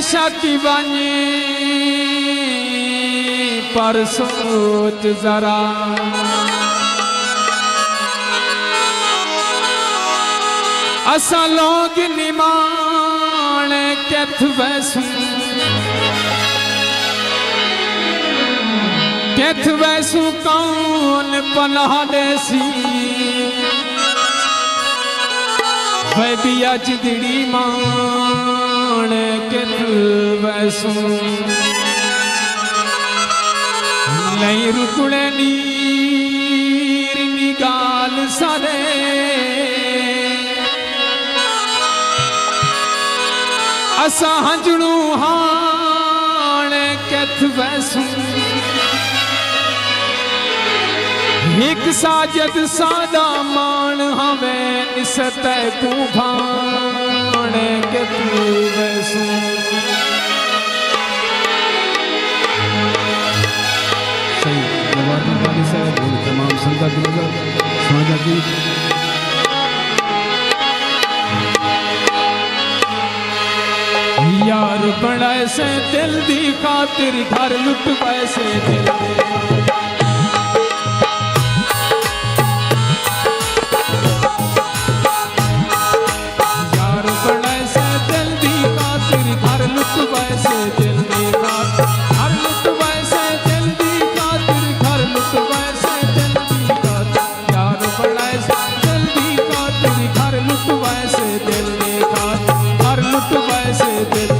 हमेशा की बानी पर सोच जरा असा लोग निमान कैथ वैसू कौन पनाह देसी वे भी अज दिड़ी मान कैथ वैसू नहीं रुकने नीर निगाल सारे असा हंजणू हाण कैथ वैसू एक साजद सादा मान हमें निसत को भाण कैथ वैसू सही जवाब वाली साहब तमाम संगत नजर साझा गीत यार बनाए से दिल दी खातिर घर लुट पैसे दिल यार बनाए से दिल दी खातिर घर लुट पैसे दिल दी खातिर घर लुट पैसे दिल दी खातिर घर लुट पैसे दिल दी खातिर यार बनाए से दिल दी खातिर घर लुट पैसे दिल दी खातिर घर लुट पैसे दिल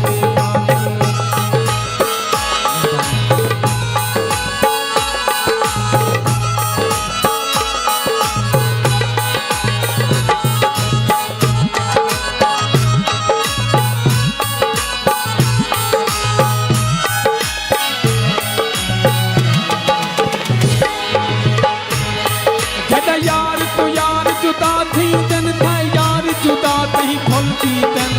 यार तो यार जुदा थी दिन था यार जुदा थी खुलती दिन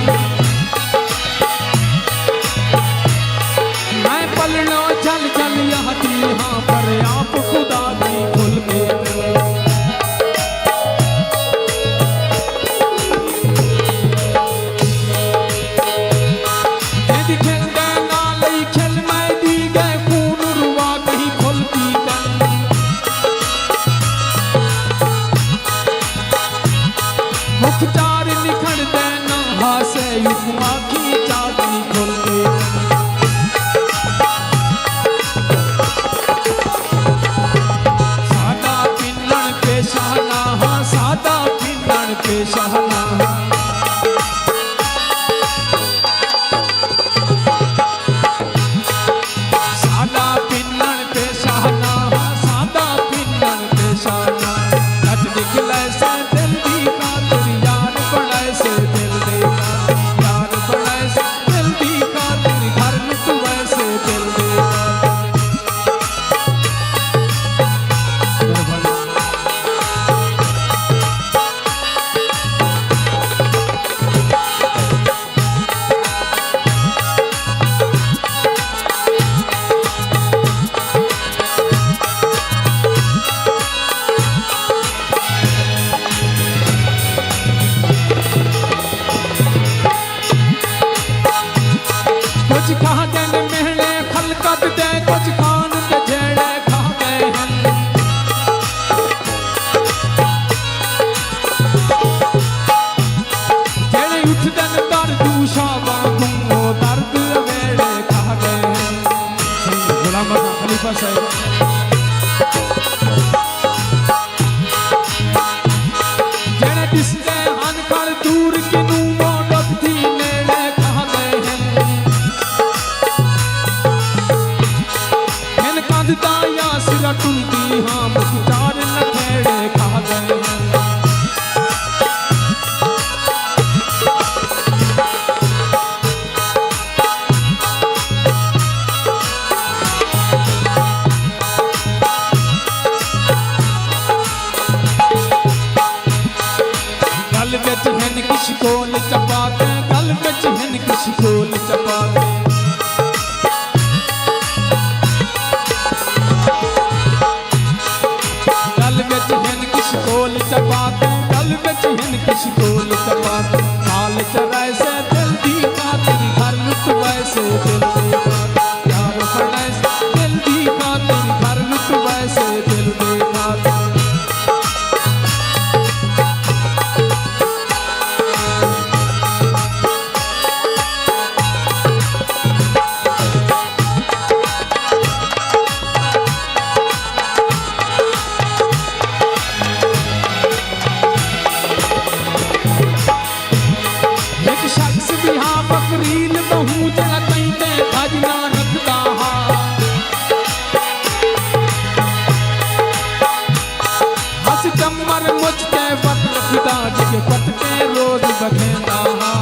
मैं पलना चल चल यहाँ थी यहाँ पर आप खुदा थी खुल के खेल मैं दी गए खून रुआ कहीं खुलती दिन मुख्तार निखड़ देना हासे युगमा की चाबी खुल के सादा पिन्नण पे शहना हाँ सादा पिन्नण पे शहना सादा पिन्नण पे शहना हाँ सादा पिन्नण पे शहना अज निकले से दिल दी खातिर यार बनाए से दिल दे यार बनाए से दिल दी खातिर घर लुट वैसे दिल दे कुछ कहा जन महले खलकत दे कुछ खान के झेड़े खा गए हैं जेड़े उठ दन दर्द शाबा घूमो दर्द वेड़े खा गए हैं गुलाम खलीफा साहब जेड़े दिसते हन कर दूर किनू मोडक थी नेड़े खा गए हैं हूँ जरा कहीं ते भजना रखदा हा हस टमर मुझ ते वत रखदा जिके पट के रोज बखेंदा हा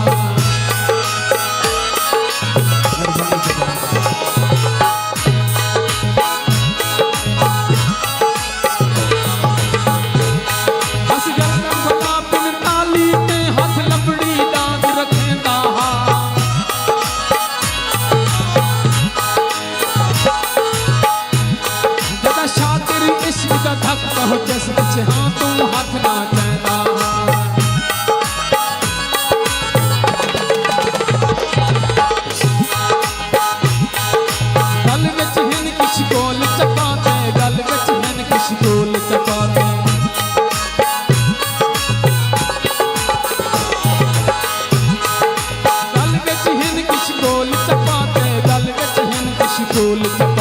जिस पिछे हाँ तू हाथ ना चैंदा गल विच हिन किश गोल चपाते गल विच हिन किश गोल चपाते गल विच हिन किश गोल चपाते गल विच हिन किश गोल चपाते